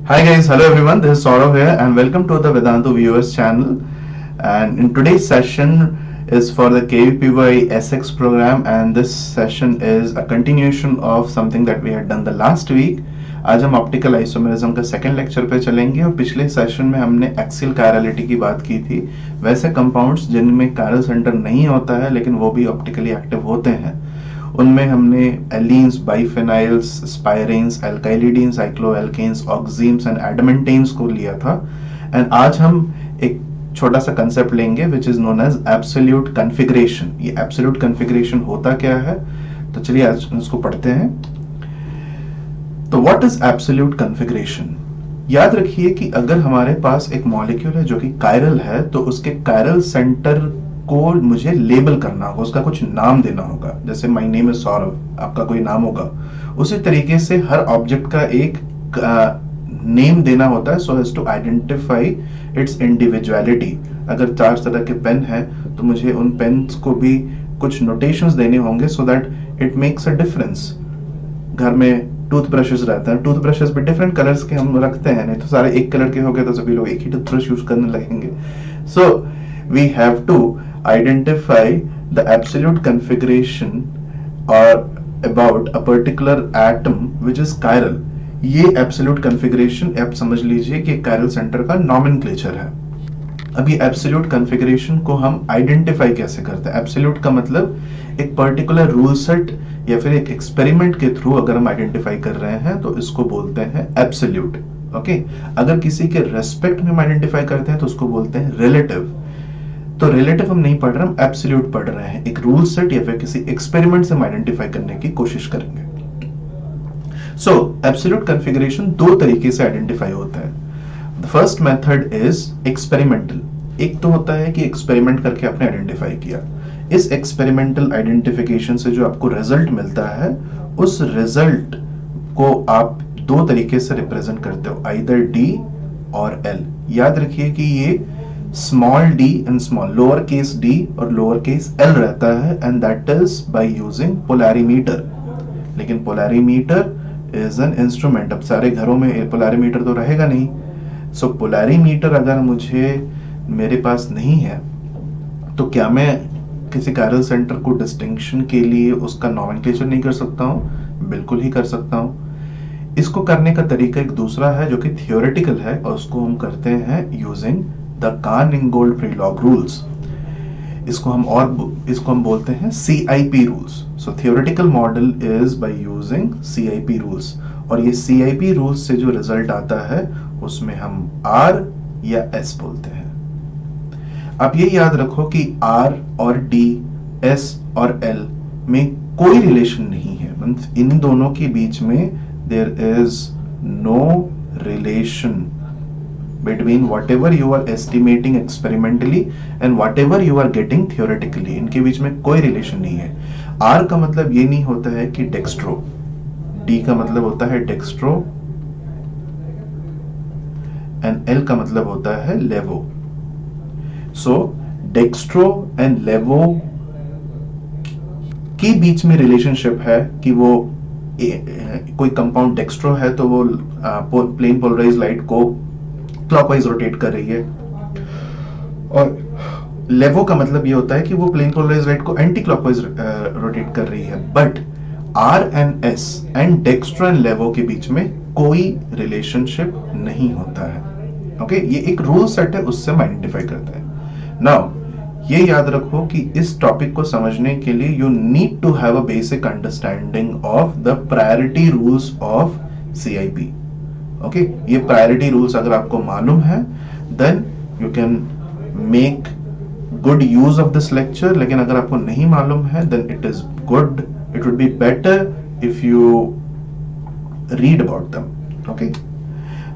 Hi guys, hello everyone. This is Saurav here, and welcome to the Vedantu Viewers channel. And in today's session is for the KVPY SX program, and this session is a continuation of something that we had done the last week. आज हम optical isomerism का second lecture पे चलेंगे और पिछले session में हमने axial chirality की बात की थी। वैसे कंपाउंड्स जिनमें कायरल सेंटर नहीं होता है लेकिन वो भी ऑप्टिकली एक्टिव होते हैं, उनमें हमने एलीन्स, बाइफेनाइल्स, स्पाइरेन्स, एल्काइलिडीन्स, साइक्लोएल्केन्स, ऑक्सीम्स एंड एडमेंटेन्स को लिया था। एंड आज हम एक छोटा सा कंसेप्ट लेंगे which is known as absolute configuration. ये एब्सोल्यूट कॉन्फ़िगरेशन होता क्या है, तो चलिए आज इसको पढ़ते हैं। तो व्हाट इज एब्सोल्यूट कॉन्फ़िगरेशन? याद रखिए कि अगर हमारे पास एक मॉलिक्यूल है जो कि कायरल है, तो उसके कायरल सेंटर को मुझे लेबल करना होगा, उसका कुछ नाम देना होगा। जैसे माय नेम इज सौरभ, आपका कोई नाम होगा। उसी तरीके से हर ऑब्जेक्ट का एक नेम देना होता है so as to identify its individuality. अगर 4 तरह के पेन है तो मुझे उन पेन्स को भी कुछ नोटेशंस देने होंगे so that it makes a difference. घर में टूथब्रशेस रहते हैं, टूथब्रशेस भी डिफरेंट कलर्स के हम रखते हैं, नहीं तो सारे एक कलर के हो गए तो सभी लोग एक ही टूथब्रश यूज करने लगेंगे। So we have to identify the absolute configuration or about a particular atom which is chiral। ये absolute configuration आप समझ लीजिए कि chiral center का nomenclature है। अब ये absolute configuration को हम identify कैसे करते हैं? absolute का मतलब एक particular rule set या फिर एक experiment के through अगर हम identify कर रहे हैं तो इसको बोलते हैं absolute। ओके, अगर किसी के respect में हम identify करते हैं तो उसको बोलते हैं relative। तो रिलेटिव हम नहीं पढ़ रहे, हम एब्सोल्यूट पढ़ रहे हैं। एक रूल सेट या फिर किसी एक्सपेरिमेंट से हम आइडेंटिफाई करने की कोशिश करेंगे। सो एब्सोल्यूट कॉन्फ़िगरेशन 2 तरीके से आइडेंटिफाई होता है। The first method is experimental. एक तो होता है कि एक्सपेरिमेंट करके आपने आइडेंटिफाई किया। इस एक्सपेरिमेंटल आइडेंटिफिकेशन से जो आपको रिजल्ट मिलता है, उस रिजल्ट को आप 2 तरीके से रिप्रेजेंट करते हो, आइदर डी और एल। याद रखिए कि ये small D and small lower case D और लोअर केस एल रहता है, and that is by using polarimeter. लेकिन पोलैरिमीटर इज एन इंस्ट्रूमेंट। अब सारे घरों में पोलैरिमीटर तो रहेगा नहीं, सो पोलैरिमीटर अगर मेरे पास नहीं है तो क्या मैं किसी कायरल सेंटर को डिस्टिंक्शन के लिए उसका नोमेनक्लेचर नहीं कर सकता हूँ? बिल्कुल ही कर सकता हूँ। इसको करने का तरीका एक दूसरा है जो कि थियोरेटिकल है, और उसको हम करते हैं using the Kahn-Ingold Prelog rules। इसको हम बोलते हैं CIP rules। So theoretical model is by using CIP rules, और ये CIP rules से जो रिजल्ट आता है उसमें हम R या S बोलते हैं। अब ये याद रखो कि R और D, S और L में कोई रिलेशन नहीं है। इन दोनों के बीच में there is no relation between whatever you are estimating experimentally and whatever you are getting theoretically। इनके बीच में कोई रिलेशन नहीं है। R का मतलब ये नहीं होता है कि डेक्स्ट्रो, D का मतलब होता है डेक्स्ट्रो, एंड L का मतलब होता है लेवो। सो डेक्स्ट्रो एंड लेवो के बीच में रिलेशनशिप है कि वो कोई कंपाउंड डेक्स्ट्रो है तो वो प्लेन पोलराइज्ड लाइट को क्लॉकवाइज रोटेट कर रही है, और लेवो का मतलब ये होता है कि वो प्लेन पोलराइज्ड लाइट को एंटी क्लॉकवाइज रोटेट कर रही है। But R and S and dextro and levo के बीच में कोई रिलेशनशिप नहीं होता है। ओके, ये एक रूल सेट है, उससे हम आइडेंटिफाई करते हैं। नाउ ये याद रखो कि इस टॉपिक को समझने के लिए you need to have a basic understanding of the priority rules of CIP। Okay, ये प्रायोरिटी रूल्स अगर आपको मालूम है then you can make good use of this lecture. लेकिन अगर आपको नहीं मालूम है then it would be better if you read about them. Okay,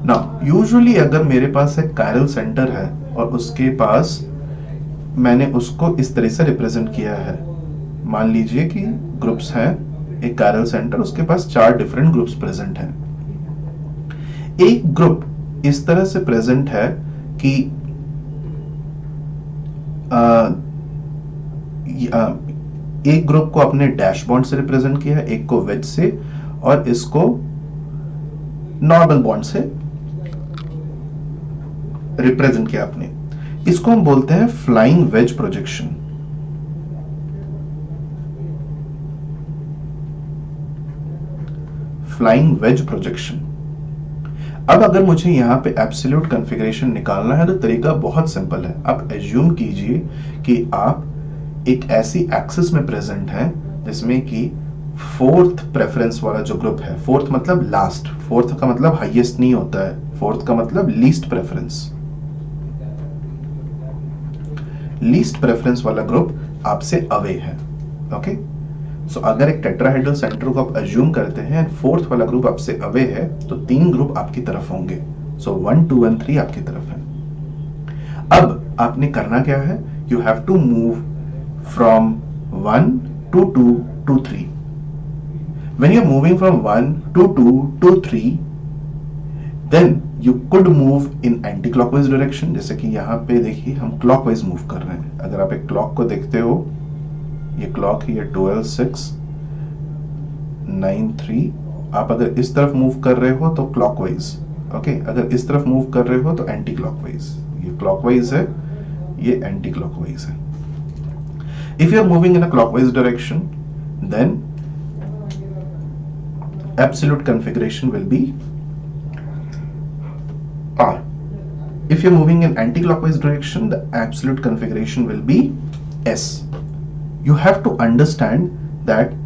now usually अगर मेरे पास एक कायरल सेंटर है और उसके पास मैंने उसको इस तरह से रिप्रेजेंट किया है, मान लीजिए कि ग्रुप्स हैं, एक कायरल सेंटर, उसके पास 4 डिफरेंट ग्रुप्स प्रेजेंट हैं। एक ग्रुप इस तरह से प्रेजेंट है कि एक ग्रुप को अपने डैश बॉन्ड से रिप्रेजेंट किया है, एक को वेज से, और इसको नॉर्मल बॉन्ड से, रिप्रेजेंट किया आपने, इसको हम बोलते हैं flying wedge projection. Flying wedge projection. अब अगर मुझे यहां पे एब्सोल्यूट कॉन्फ़िगरेशन निकालना है तो तरीका बहुत सिंपल है। आप एज्यूम कीजिए कि आप एक ऐसी एक्सिस में प्रेजेंट हैं जिसमें कि फोर्थ प्रेफरेंस वाला जो ग्रुप है, फोर्थ मतलब लास्ट, फोर्थ का मतलब हाईएस्ट नहीं होता है, फोर्थ का मतलब लीस्ट प्रेफरेंस, लीस्ट प्रेफरेंस वाला ग्रुप आपसे अवे है। ओके, सो अगर एक टेट्राहेड्रल सेंटर को आप अज्यूम करते हैं, फोर्थ वाला ग्रुप आपसे अवे है, तो 3 ग्रुप आपकी तरफ होंगे। सो 1, 2 एंड 3 आपकी तरफ है। अब आपने करना क्या है, you have to move from 1 to 2 to 3। When you're moving from 1 to 2 to 3, then you could move in anti-clockwise direction। जैसे कि यहाँ पे देखिए हम clockwise मूव कर रहे हैं। अगर आप एक क्लॉक को देखते हो, ये क्लॉक है, ये 12, 6, 9, 3। आप अगर इस तरफ मूव कर रहे हो तो क्लॉकवाइज, ओके, अगर इस तरफ मूव कर रहे हो तो एंटी क्लॉकवाइज। ये क्लॉकवाइज है, ये एंटी क्लॉकवाइज है। If you are moving in a clockwise direction, then absolute configuration will be R. If you are moving in anti-clockwise direction, the absolute configuration will be S. You have to understand that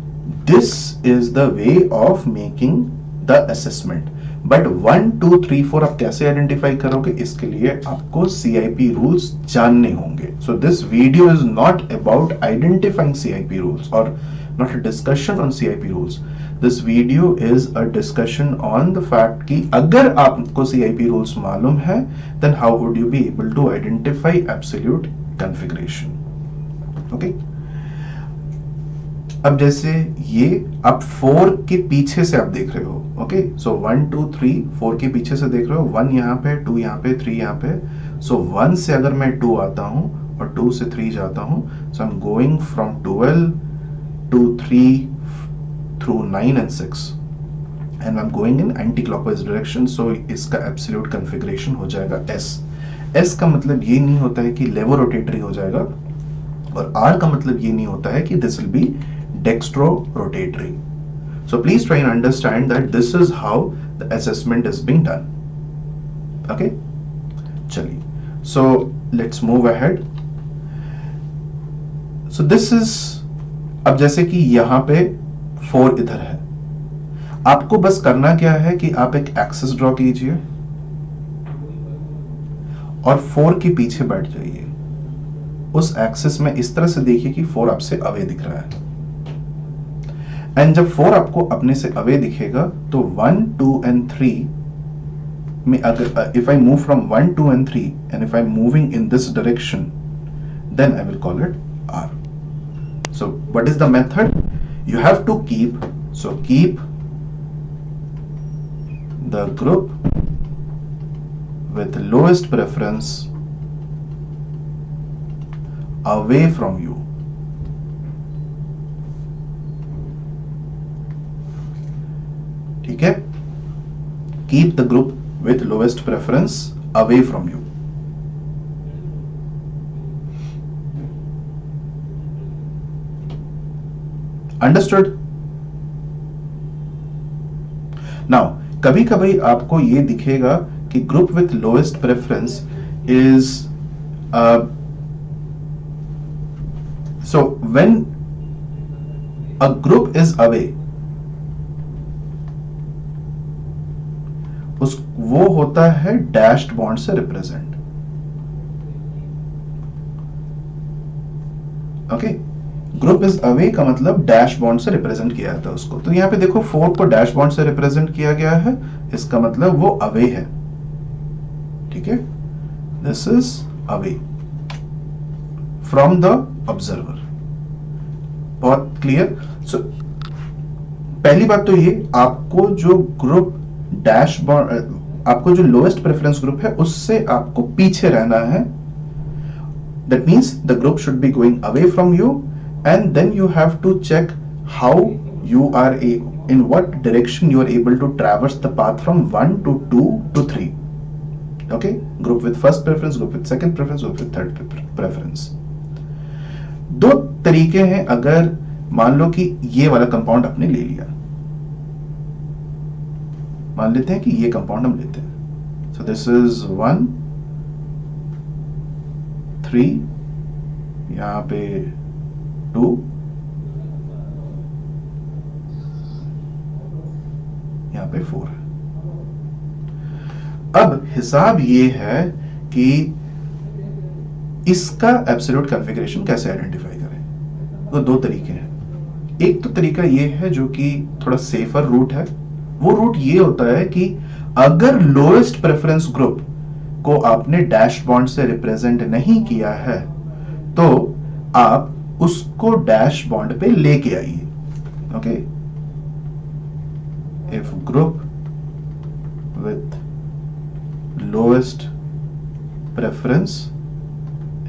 this is the way of making the assessment. But 1, 2, 3, 4 आप कैसे identify करोगे, इसके लिए आपको CIP rules जानने होंगे। So this video is not about identifying CIP rules और not a discussion on CIP rules. This video is a discussion on the fact कि अगर आपको CIP रूल्स मालूम है, then how would you be able to identify absolute configuration. Okay, अब जैसे ये आप 4 के पीछे से आप देख रहे हो, ओके, सो 1, 2, 3, 4 के पीछे से देख रहे हो, 1 यहाँ पे, 2 यहाँ पे, 3 यहाँ पे। सो 1 से अगर मैं 2 आता हूँ और 2 से 3 जाता हूँ, so I am going from 12 to 3 through 9 and 6 and I'm going in anti-clockwise direction। so इसका एब्सोल्यूट कॉन्फ़िगरेशन हो जाएगा S। S का मतलब ये नहीं होता है कि लेवो रोटेटरी हो जाएगा, और R का मतलब ये नहीं होता है कि this will be dextro rotatory. So please try and understand that this is how the assessment is being done. Okay? चलिए, so let's move ahead. So this is, अब जैसे कि यहाँ पे 4 इधर है, आपको बस करना क्या है कि आप एक एक्सिस ड्रॉ कीजिए और 4 के पीछे बैठ जाइए। उस एक्सिस में इस तरह से देखिए कि 4 आपसे अवे दिख रहा है, एंड जब 4 आपको अपने से अवे दिखेगा तो 1, 2 and 3 में अगर if I move from 1, 2 and 3 and if I'm moving in this direction, then I will call it R. So what is the method? You have to keep the group with lowest preference away from you. ठीक है, keep the group with lowest preference away from you. Understood? Now कभी कभी आपको ये दिखेगा कि group with lowest preference is so when a group is away, वो होता है डैश्ड बॉन्ड से represent. Okay, group is away का मतलब डैश बॉन्ड से रिप्रेजेंट किया जाता है उसको। तो यहाँ पे देखो 4 को डैश बॉन्ड से रिप्रेजेंट किया गया है, इसका मतलब वो अवे है। ठीक है, this is away from the observer. बहुत क्लियर। सो पहली बात तो ये, आपको जो ग्रुप डैश बॉन्ड, आपको जो लोएस्ट प्रेफरेंस ग्रुप है उससे आपको पीछे रहना है। That means the group should be going away from you, and then you have to check how you are in what direction you are able to traverse the path from 1 to 2 to 3. Okay, group with first preference, group with second preference, group with third preference. दो तरीके हैं। अगर मान लो कि ये वाला compound आपने ले लिया, मान लेते हैं कि ये कंपाउंड हम लेते हैं, सो दिस इज 1 3, यहां पे 2, यहां पे 4 है। अब हिसाब ये है कि इसका एब्सोल्यूट कॉन्फ़िगरेशन कैसे आइडेंटिफाई करें। तो दो तरीके हैं। एक तो तरीका ये है जो कि थोड़ा सेफर रूट है। वो रूट ये होता है कि अगर लोएस्ट प्रेफरेंस ग्रुप को आपने डैश बॉन्ड से रिप्रेजेंट नहीं किया है तो आप उसको डैश बॉन्ड पे लेके आइए। Okay, if group with lowest preference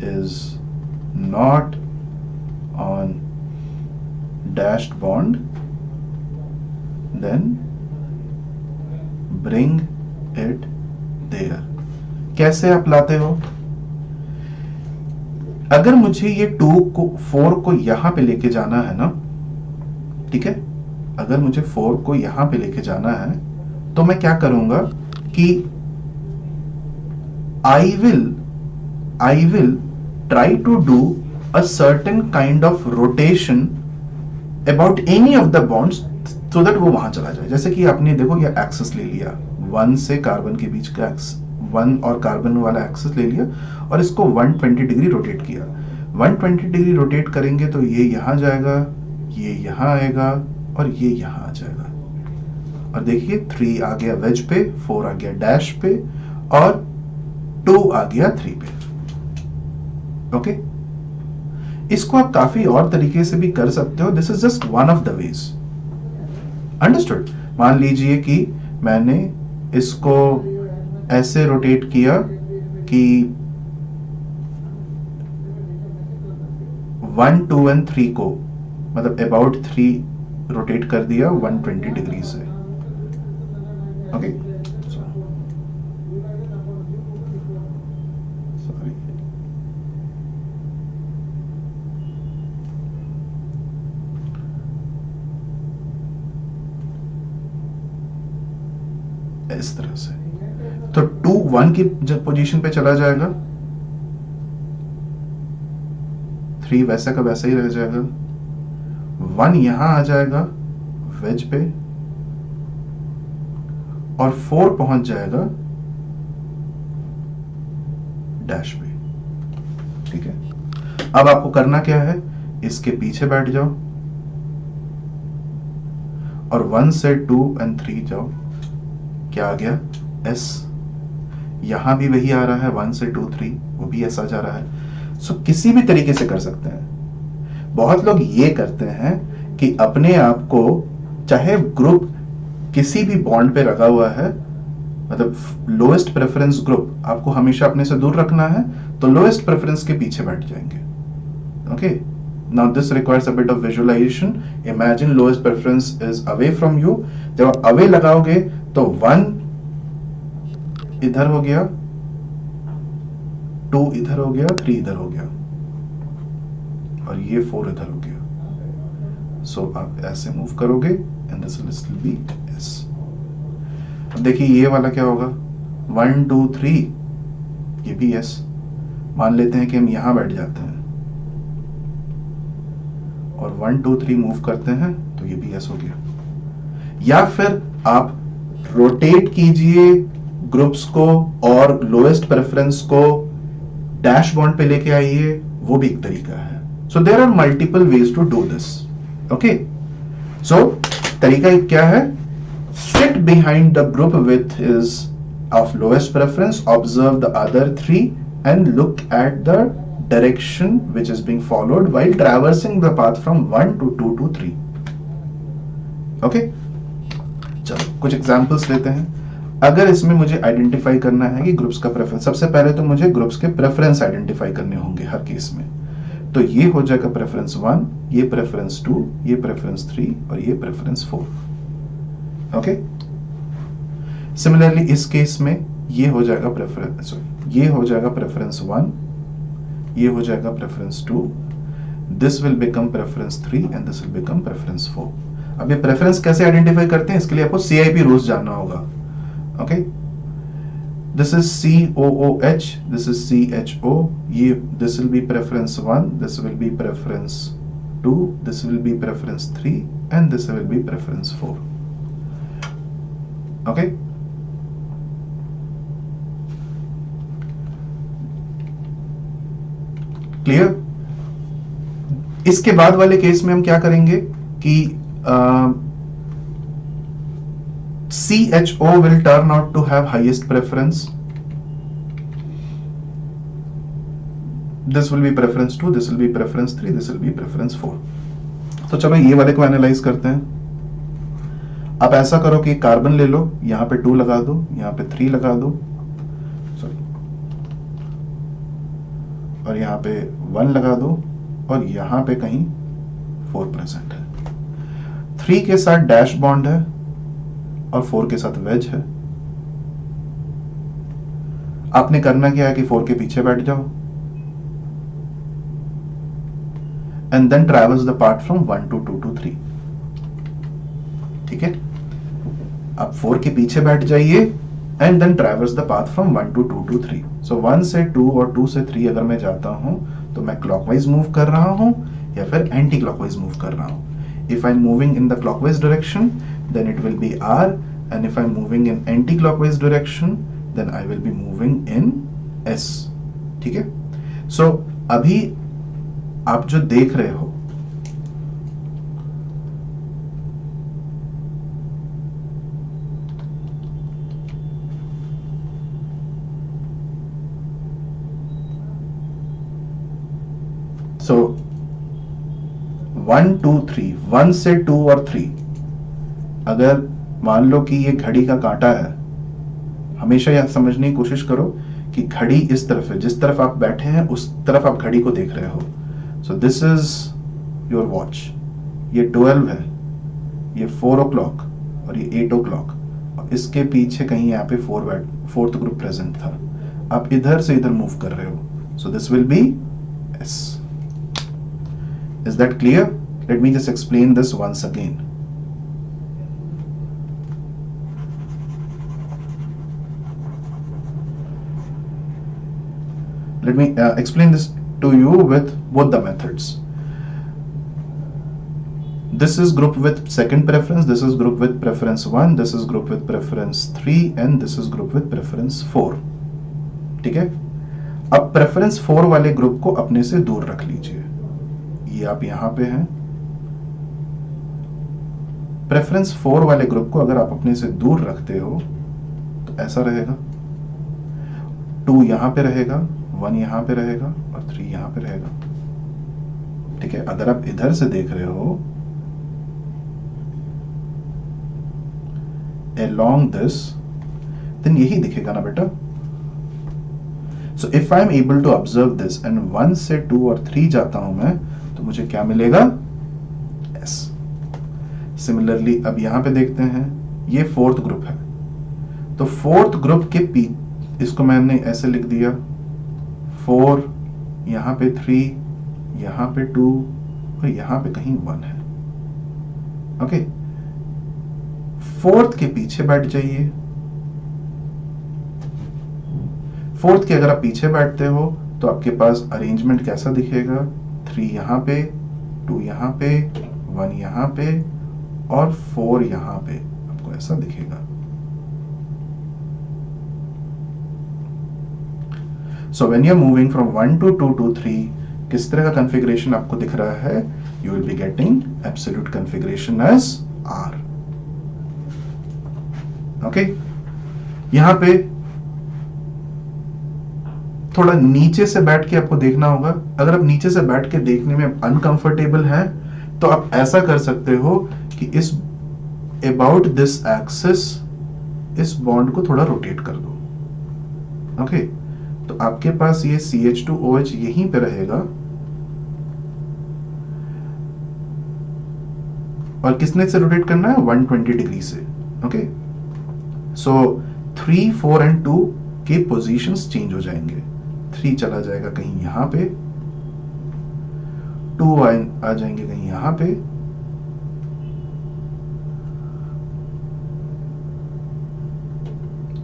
is not on dashed bond, then bring it there। कैसे आप लाते हो? अगर मुझे ये 2 को 4 को यहां पे लेके जाना है ना, ठीक है, अगर मुझे 4 को यहां पे लेके जाना है तो मैं क्या करूंगा कि I will try to do a certain kind of rotation about any of the bonds so that वो वहां चला जाए। जैसे कि आपने देखो ये एक्सिस ले लिया, 1 से कार्बन के बीच का 1 और कार्बन वाला एक्सिस ले लिया और इसको 120 डिग्री रोटेट किया। 120 डिग्री रोटेट करेंगे तो ये यहां जाएगा, ये यहां आएगा और ये यहां आ जाएगा। और देखिए 3 आ गया वेज पे, 4 आ गया डैश पे और 2 आ गया 3 पे। ओके, इसको आप काफी और तरीके से भी कर सकते हो। This is just one of the ways. Understood? मान लीजिए कि मैंने इसको ऐसे रोटेट किया कि 1 2 एंड 3 को मतलब अबाउट 3 रोटेट कर दिया 120 डिग्री से। ओके, इस तरह से। तो 2 1 की पोजीशन पे चला जाएगा, 3 वैसा का वैसा ही रह जाएगा, 1 यहां आ जाएगा वेज पे और 4 पहुंच जाएगा डैश पे। ठीक है, अब आपको करना क्या है, इसके पीछे बैठ जाओ और 1 से 2 एंड 3 जाओ। क्या आ गया? S। यहां भी वही आ रहा है, 1 से 2 3 वो भी ऐसा जा रहा है। सो किसी भी तरीके से कर सकते हैं। बहुत लोग ये करते हैं कि अपने आप को, चाहे ग्रुप किसी भी बॉन्ड पे रखा हुआ है, मतलब लोएस्ट प्रेफरेंस ग्रुप आपको हमेशा अपने से दूर रखना है, तो लोएस्ट प्रेफरेंस के पीछे बैठ जाएंगे। Okay, now this requires a bit of visualisation. Imagine lowest preference is away from you. जब आप अवे लगाओगे तो 1 इधर हो गया, 2 इधर हो गया, 3 इधर हो गया और ये 4 इधर हो गया। सो आप ऐसे मूव करोगे and this will be S। अब देखिए ये वाला क्या होगा, 1 2 3 ये भी S। मान लेते हैं कि हम यहां बैठ जाते हैं और 1 2 3 मूव करते हैं तो ये भी S हो गया। या फिर आप रोटेट कीजिए ग्रुप्स को और लोएस्ट प्रेफरेंस को डैश बॉन्ड पे लेके आइए, वो भी एक तरीका है। So there are multiple ways to do this. Okay, so तरीका क्या है, sit behind the group with is of lowest preference, observe the other 3 and look at the direction which is being followed while traversing the path from 1 to 2 to 3। Okay, चलो कुछ examples लेते हैं। अगर इसमें मुझे आइडेंटिफाई करना है कि ग्रुप्स का प्रेफरेंस, सबसे पहले तो मुझे ग्रुप्स के प्रेफरेंस आइडेंटिफाई करने होंगे हर केस में। तो ये हो जाएगा प्रेफरेंस 1, ये प्रेफरेंस 2, ये प्रेफरेंस 3 और ये प्रेफरेंस 4। ओके, सिमिलरली इस केस में ये हो जाएगा प्रेफरेंस, ये हो जाएगा प्रेफरेंस 1, ये हो जाएगा preference 2, this will become preference 3 and this will become preference 4। अब ये प्रेफरेंस कैसे आइडेंटिफाई करते हैं, इसके लिए आपको CIP रूल्स जानना होगा। Okay, this is COOH, this is CHO, ये this will B preference 1, this will B preference 2, this will B preference 3 and this will B preference 4। Okay, clear. इसके बाद वाले केस में हम क्या करेंगे कि CHO will turn out to have highest preference. This will be preference 2, this will be preference 3, this will be preference 4. तो चलो ये वाले को एनालाइज करते हैं। आप ऐसा करो कि कार्बन ले लो, यहां पे 2 लगा दो, यहां पे 3 लगा दो, सॉरी, और यहां पे 1 लगा दो, और यहां पे कहीं 4 प्रेजेंट है। 3 के साथ डैश बॉन्ड है और 4 के साथ वेज है। आपने करना क्या है कि 4 के पीछे बैठ जाओ and then travels the part from 1 to 2 to 3। ठीक है, आप 4 के पीछे बैठ जाइए and then travels the path from 1 to 2 to 3। So 1 से 2 और 2 से 3 अगर मैं जाता हूं तो मैं क्लॉकवाइज मूव कर रहा हूं या फिर एंटी क्लॉकवाइज मूव कर रहा हूं। If I am moving in the clockwise direction then it will be R, and if I'm moving in anti-clockwise direction then I will be moving in S। ठीक है, so अभी आप जो देख रहे हो so 1 2 3, 1 से 2 और 3, अगर मान लो कि ये घड़ी का कांटा है, हमेशा यह समझने की कोशिश करो कि घड़ी इस तरफ है, जिस तरफ आप बैठे हैं उस तरफ आप घड़ी को देख रहे हो। So this is your watch, ये 12 है, ये 4 o'clock और ये 8 o'clock, और इसके पीछे कहीं यहाँ पे 4th ग्रुप प्रेजेंट था। आप इधर से इधर मूव कर रहे हो, so this will be S। Is that clear? Let me just explain this once again. Let me explain this to you with both the methods. This is group with second preference, this is group with preference 1, this is group with preference 3 and this is group with preference 4। ठीक है, अब preference 4 वाले group को अपने से दूर रख लीजिए। ये आप यहां पे हैं। preference 4 वाले ग्रुप को अगर आप अपने से दूर रखते हो तो ऐसा रहेगा, 2 यहां पे रहेगा, 1 यहां पे रहेगा और 3 यहां पे रहेगा। ठीक है, अगर आप इधर से देख रहे हो along this, then यही दिखेगा ना बेटा। So if I am able to observe this and 1 से 2 और 3 जाता हूं मैं, तो मुझे क्या मिलेगा? S। सिमिलरली अब यहां पे देखते हैं, ये 4th ग्रुप है, तो 4th ग्रुप के इसको मैंने ऐसे लिख दिया, 4, यहां पे 3, यहां पे 2 और यहां पे कहीं 1 है। ओके, 4th के पीछे बैठ जाइए। 4th के अगर आप पीछे बैठते हो तो आपके पास अरेंजमेंट कैसा दिखेगा? 3 यहां पे, 2 यहां पे, 1 यहां पे और 4 यहां पे, आपको ऐसा दिखेगा। So when you're moving from 1 to 2 to 3, किस तरह का कॉन्फ़िगरेशन आपको दिख रहा है? You will be getting absolute configuration as R। Okay? यहां पे थोड़ा नीचे से बैठ के आपको देखना होगा। अगर आप नीचे से बैठ के देखने में अनकंफर्टेबल हैं, तो आप ऐसा कर सकते हो कि इस अबाउट दिस एक्सिस इस बॉन्ड को थोड़ा रोटेट कर दो। ओके, तो आपके पास ये CH2OH यहीं पे रहेगा, और किसने से रोटेट करना है? 120 डिग्री से। ओके, सो 3, 4 एंड 2 के पोजीशंस चेंज हो जाएंगे। 3 चला जाएगा कहीं यहां पे, 2 आ जाएंगे कहीं यहां पे,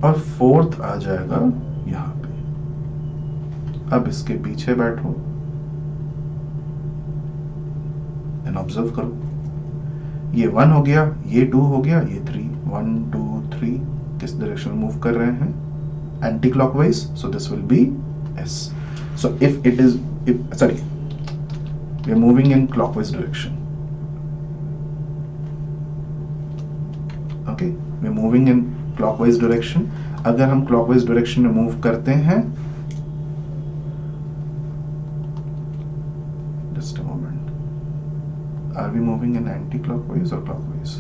और 4th आ जाएगा यहां पे। अब इसके पीछे बैठो एंड ऑब्जर्व करो, ये 1 हो गया, ये 2 हो गया, ये 3, 1 2 3 किस डायरेक्शन मूव कर रहे हैं? Anti clockwise, so this will be S. So if it is, we are moving in clockwise direction. Okay, we are moving in clockwise direction. अगर हम clockwise direction में move करते हैं, just a moment, are we moving in anti-clockwise or clockwise?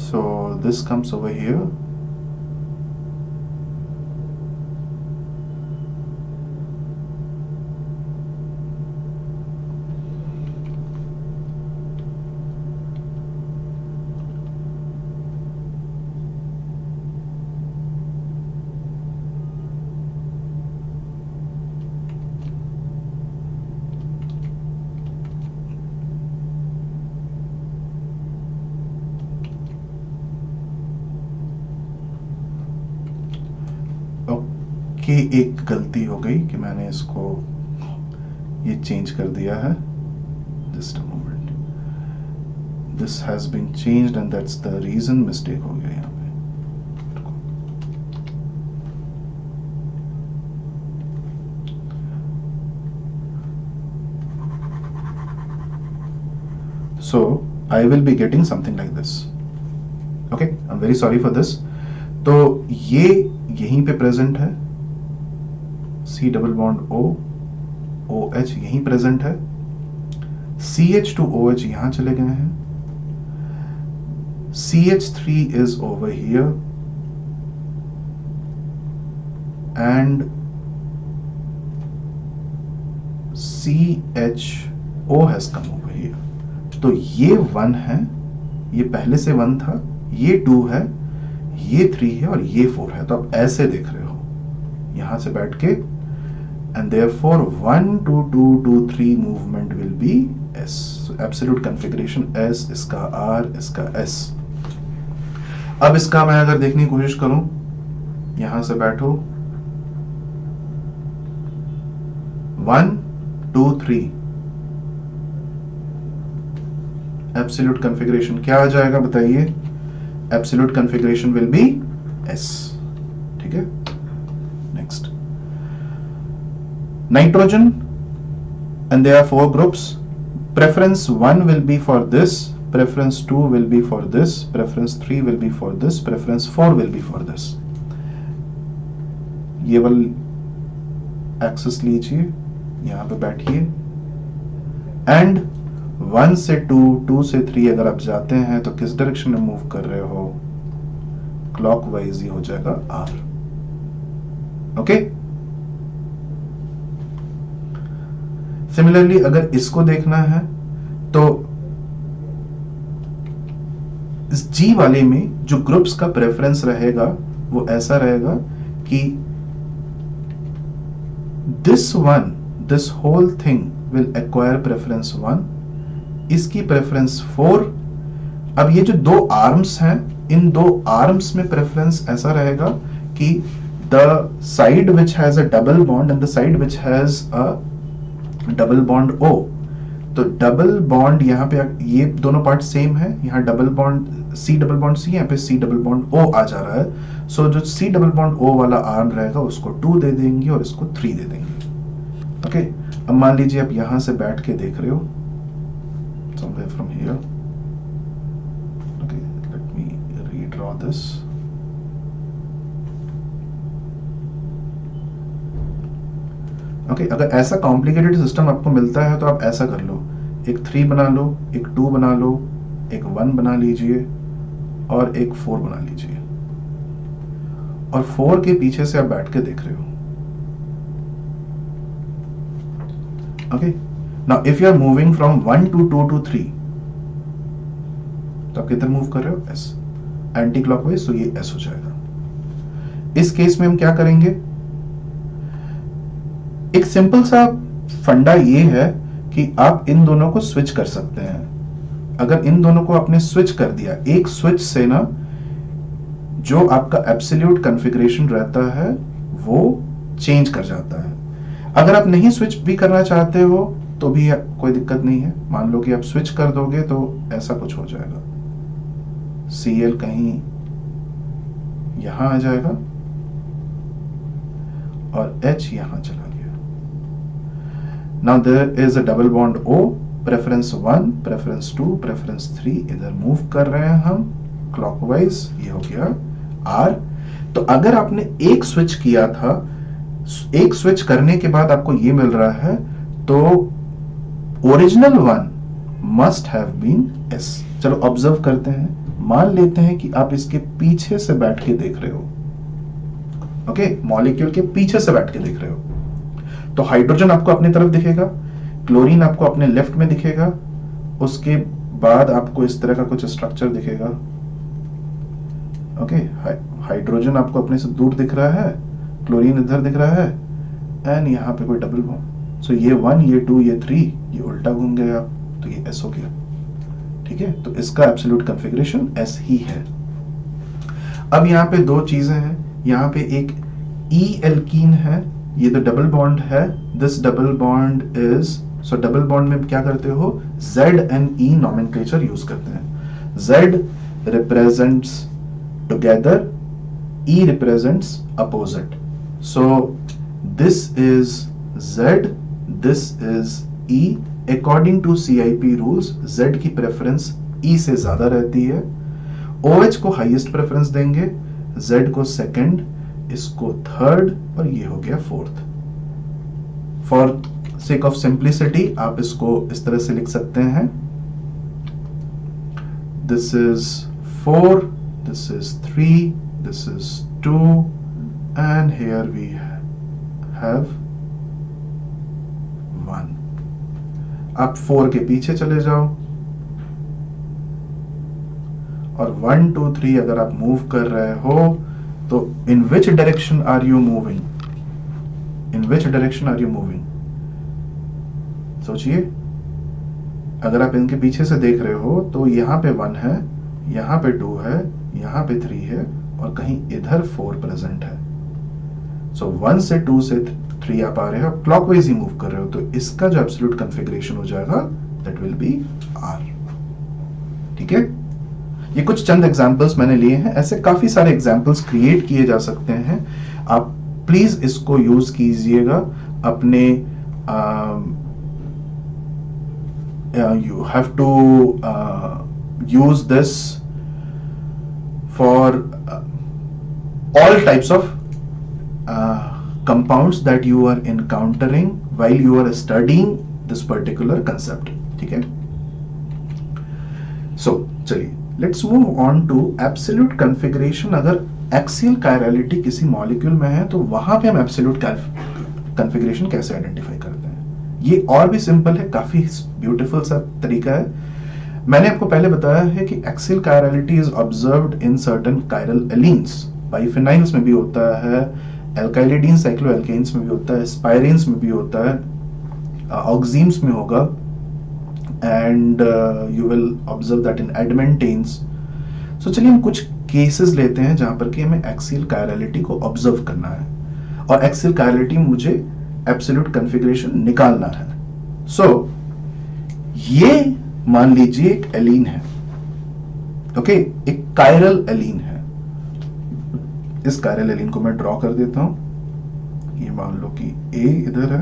So this comes over here. कि एक गलती हो गई कि मैंने इसको ये चेंज कर दिया है। Just a moment, this has been changed and that's the reason mistake हो गया यहाँ पे। So I will be getting something like this. Okay, I'm very sorry for this. तो ये यहीं पे प्रेजेंट है, C double bond O, OH यहीं प्रेजेंट है, CH to OH यहां चले गए हैं, CH3 is over here and CHO has come over here. तो ये 1 है, ये पहले से 1 था, ये 2 है, ये 3 है और ये 4 है। तो आप ऐसे देख रहे हो यहां से बैठ के, and therefore 1 2 2 2 3 movement will be S. So absolute configuration S, इसका R, इसका S. अब इसका मैं अगर देखने की कोशिश करूं, यहां से बैठो 1 2 3, एब्सोल्यूट कॉन्फ़िगरेशन क्या आ जाएगा बताइए? Absolute configuration will be S. ठीक है, next nitrogen, and there are 4 groups. Preference 1 will be for this, preference 2 will be for this, preference 3 will be for this, preference 4 will be for this. ये वाली access लीजिए, यहां पे बैठिए and 1 से 2, 2 से 3 अगर आप जाते हैं तो किस डायरेक्शन में मूव कर रहे हो? क्लॉकवाइज ही हो जाएगा R. ओके, सिमिलरली अगर इसको देखना है तो इस G वाले में जो ग्रुप्स का प्रेफरेंस रहेगा वो ऐसा रहेगा कि this one, this whole thing will acquire preference 1, इसकी प्रेफरेंस 4। अब ये जो 2 आर्म्स हैं, इन 2 आर्म्स में प्रेफरेंस ऐसा रहेगा कि the side which has a double bond and the side which has a double bond O, तो डबल बॉन्ड यहाँ पे ये दोनों पार्ट सेम है, यहाँ double bond C double bond C, यहाँ पे C डबल बॉन्ड O आ जा रहा है। सो जो C डबल बॉन्ड O वाला आर्म रहेगा उसको 2 दे देंगे और इसको 3 दे देंगे। ओके, अब मान लीजिए आप यहां से बैठ के देख रहे हो, somewhere from here. Okay, let me redraw this. Okay, अगर ऐसा कॉम्प्लिकेटेड सिस्टम आपको मिलता है तो आप ऐसा कर लो, एक 3 बना लो, एक 2 बना लो, एक 1 बना लीजिए और एक 4 बना लीजिए, और 4 के पीछे से आप बैठ के देख रहे हो। Okay, now if you are moving from 1 to 2 to 3, तो आप किधर मूव कर रहे हो, एस, एंटी क्लॉकवाइज, तो ये एस हो जाएगा। इस केस में हम क्या करेंगे, एक सिंपल सा फंडा ये है कि आप इन दोनों को स्विच कर सकते हैं। अगर इन दोनों को आपने स्विच कर दिया, एक स्विच से ना जो आपका एब्सोल्यूट कॉन्फ़िगरेशन रहता है वो चेंज कर जाता है। अगर आप नहीं स्विच भी करना चाहते हो तो भी कोई दिक्कत नहीं है। मान लो कि आप स्विच कर दोगे तो ऐसा कुछ हो जाएगा, Cl कहीं यहां आ जाएगा और H यहां चला गया। Now there is a double bond O, preference 1, preference 2, preference 3, इधर मूव कर रहे हैं हम क्लॉकवाइज, ये हो गया R। तो अगर आपने एक स्विच किया था, एक स्विच करने के बाद आपको ये मिल रहा है, तो original one must have been S। चलो ऑब्जर्व करते हैं, मान लेते हैं कि आप इसके पीछे से बैठ के देख रहे हो, ओके, मॉलिक्यूल के पीछे से बैठ के देख रहे हो, तो हाइड्रोजन आपको अपनी तरफ दिखेगा, क्लोरीन आपको अपने लेफ्ट में दिखेगा, उसके बाद आपको इस तरह का कुछ स्ट्रक्चर दिखेगा, ओके, हाइड्रोजन आपको अपने से दूर दिख रहा है, क्लोरीन इधर दिख रहा है, एंड यहाँ पे कोई डबल बॉन्ड। सो ये 1, ये 2, ये 3, ये उल्टा घूम गया, तो ये S हो गया। ठीक है, तो इसका एब्सोल्यूट कॉन्फ़िगरेशन S ही है। अब यहाँ पे दो चीजें हैं, यहाँ पे एक E एल्कीन है, ये तो डबल बॉन्ड है, this double bond is, so double bond में क्या करते हो, Z and E nomenclature use करते हैं। Z represents together, E represents opposite. So this is Z, this is E. According to CIP rules, Z की preference E से ज्यादा रहती है, OH को हाईएस्ट प्रेफरेंस देंगे, Z को सेकंड, इसको थर्ड, और ये हो गया fourth. For sake of simplicity आप इसको इस तरह से लिख सकते हैं, this is 4, this is 3, this is 2, and here we have 1। आप 4 के पीछे चले जाओ और 1 2 3 अगर आप मूव कर रहे हो तो in which direction are you moving? In which direction are you moving? सोचिए, अगर आप इनके पीछे से देख रहे हो तो यहाँ पे 1 है, यहाँ पे 2 है, यहाँ पे 3 है, और कहीं इधर 4 प्रेजेंट है। सो 1 से 2 से 3 आप आ रहे हो, क्लॉकवाइज ही मूव कर रहे हो, तो इसका जो एब्सोल्यूट कॉन्फ़िगरेशन हो जाएगा दैट विल बी R। ठीक है, ये कुछ चंद एग्जांपल्स मैंने लिए हैं, ऐसे काफी सारे एग्जांपल्स क्रिएट किए जा सकते हैं। आप प्लीज इसको यूज कीजिएगा अपने, you have to use this for all types of compounds that you are encountering while you are studying this particular concept। ठीक है, so चलिए let's move on to absolute configuration। अगर axial chirality किसी molecule में है तो वहां पे हम absolute configuration कैसे आइडेंटिफाई करते हैं, ये और भी सिंपल है, काफी ब्यूटीफुल सा तरीका है। मैंने आपको पहले बताया है कि axial chirality is observed in certain chiral allenes, biphenyls में भी होता है, एल्काइलिडीन साइक्लोएल्केन्स में भी होता है, स्पाइरिन्स में भी होता है, ऑक्सीम्स में होगा, and you will observe that in adamantanes. So चलिए हम कुछ केसेस लेते हैं जहां पर कि हमें एक्सियल कायरलिटी को ऑब्जर्व करना है और एक्सियल कायरलिटी मुझे एब्सोल्यूट कॉन्फ़िगरेशन निकालना है। सो ये मान लीजिए एक एलीन है, ओके, एक कायरल एलीन है। इस कायरल एलीन को मैं ड्रॉ कर देता हूं। ये मान लो कि A इधर है,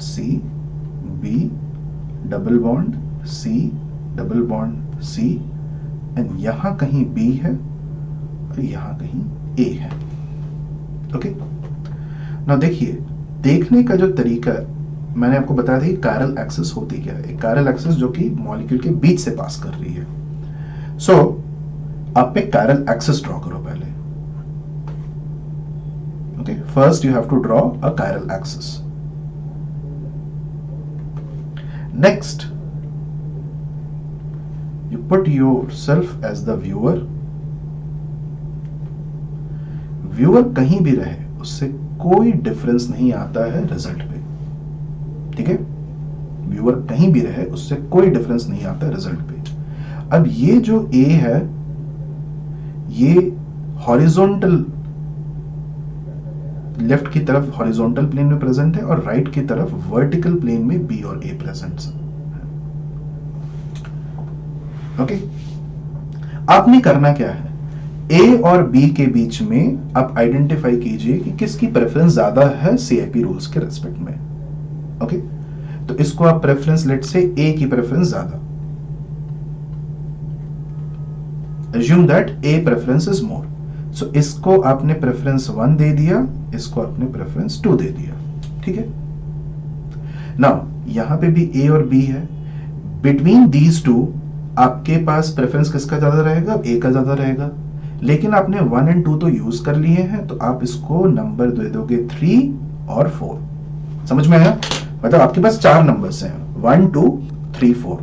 C, B, double bond C, double bond C, and यहां कहीं B है और यहां कहीं A है, ओके। ना देखिए, देखने का जो तरीका है, मैंने आपको बताया था कि कायरल एक्सिस होती क्या है। एक कायरल एक्सिस जो कि मॉलिक्यूल के बीच से पास कर रही है। सो आप एक कायरल एक्सिस ड्रॉ करो पहले, okay. First you have to draw a chiral axis. Next You put yourself as the viewer. Viewer कहीं भी रहे उससे कोई डिफरेंस नहीं आता है रिजल्ट पे, ठीक है। व्यूअर कहीं भी रहे उससे कोई डिफरेंस नहीं आता है रिजल्ट पे। अब ये जो ए है ये हॉरिजॉन्टल, लेफ्ट की तरफ हॉरिजॉन्टल प्लेन में प्रेजेंट है और राइट की तरफ वर्टिकल प्लेन में बी और ए प्रेजेंट है। ओके, आपने करना क्या है, ए और बी के बीच में आप आइडेंटिफाई कीजिए कि किसकी प्रेफरेंस ज्यादा है सीआईपी रूल्स के रेस्पेक्ट में। ओके, तो इसको आप प्रेफरेंस लेट से ए की प्रेफरेंस ज्यादा, assume that A preference is more, so इसको आपने प्रेफरेंस 1 दे दिया, इसको आपने प्रेफरेंस 2 दे दिया, ठीक है। नाउ यहां पे भी A और B है, बिटवीन दीज टू आपके पास प्रेफरेंस किसका ज्यादा रहेगा, A का ज्यादा रहेगा, लेकिन आपने 1 और 2 तो यूज कर लिए हैं, तो आप इसको नंबर दे दोगे 3 और 4। समझ में आया, मतलब आपके पास 4 नंबर्स हैं, 1 2 3 4।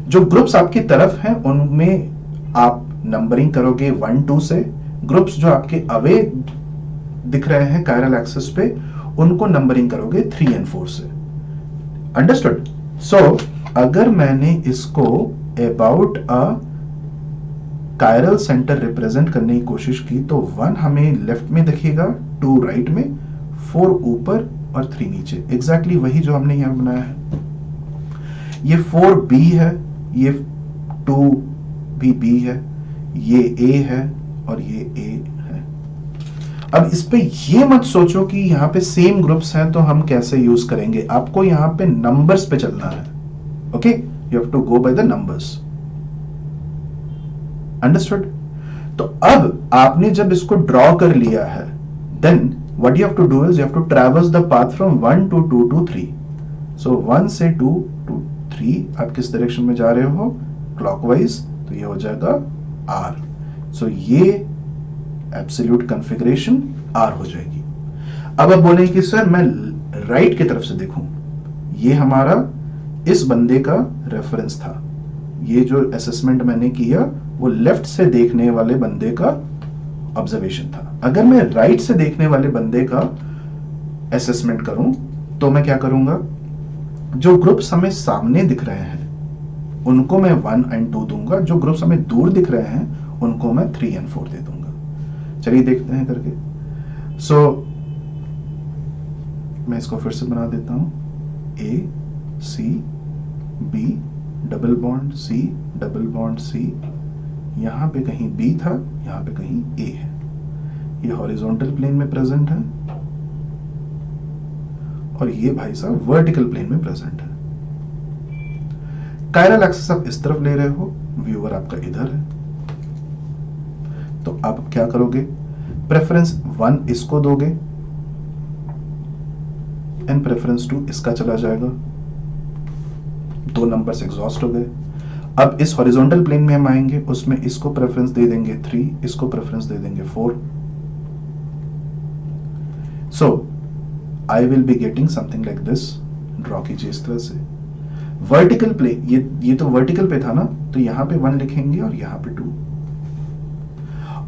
जो ग्रुप्स आपकी तरफ हैं उनमें आप नंबरिंग करोगे 1 2 से, ग्रुप्स जो आपके अवे दिख रहे हैं कायरल एक्सिस पे उनको नंबरिंग करोगे 3 और 4 से। अंडरस्टूड। सो अगर मैंने इसको about a chiral centre represent करने की कोशिश की तो 1 हमें लेफ्ट में दिखेगा, 2 राइट में, 4 ऊपर और 3 नीचे, एग्जैक्टली वही जो हमने यहां बनाया है। ये 4 बी है, ये 2 भी बी है, ये ए है और ये ए है। अब इस पे ये मत सोचो कि यहां पे सेम ग्रुप्स हैं तो हम कैसे यूज करेंगे, आपको यहां पे नंबर्स पे चलना है। Okay, you have to go by the numbers. Understood. तो अब आपने जब इसको ड्रॉ कर लिया है, then what you have to do is you have to traverse the path from 1 to 2 to 3। So 1 से 2 to 3 आप किस डायरेक्शन में जा रहे हो, क्लॉकवाइज, तो ये हो जाएगा R। सो ये एब्सोल्यूट कॉन्फ़िगरेशन R हो जाएगी। अब आप बोलेंगे कि सर मैं राइट की तरफ से देखूं, ये हमारा इस बंदे का रेफरेंस था, ये जो असेसमेंट मैंने किया वो लेफ्ट से देखने वाले बंदे का ऑब्जर्वेशन था। अगर मैं राइट से देखने वाले बंदे का असेसमेंट करूं तो मैं क्या करूंगा, जो ग्रुप्स हमें सामने दिख रहे हैं उनको मैं 1 और 2 दूंगा, जो ग्रुप्स हमें दूर दिख रहे हैं उनको मैं 3 और 4 दे दूंगा। चलिए देखते हैं करके। सो मैं इसको फिर से बना देता हूं, A C B double bond C double bond C, यहां पे कहीं B था, यहां पे कहीं A है, ये हॉरिजॉन्टल प्लेन में प्रेजेंट है और ये भाई साहब वर्टिकल प्लेन में प्रेजेंट है। कायरल एक्सिस आप इस तरफ ले रहे हो, व्यूअर आपका इधर है, तो आप क्या करोगे, प्रेफरेंस 1 इसको दोगे एंड प्रेफरेंस 2 इसका चला जाएगा, 2 नंबर्स एग्जॉस्ट हो गए। अब इस हॉरिजॉन्टल प्लेन में हम आएंगे, उसमें इसको प्रेफरेंस दे देंगे 3, इसको प्रेफरेंस दे देंगे 4। So I will be getting something like this. Draw कीजिए इस तरह से। वर्टिकल प्लेन, ये तो वर्टिकल पे था ना, तो यहां पे 1 लिखेंगे और यहां पे 2,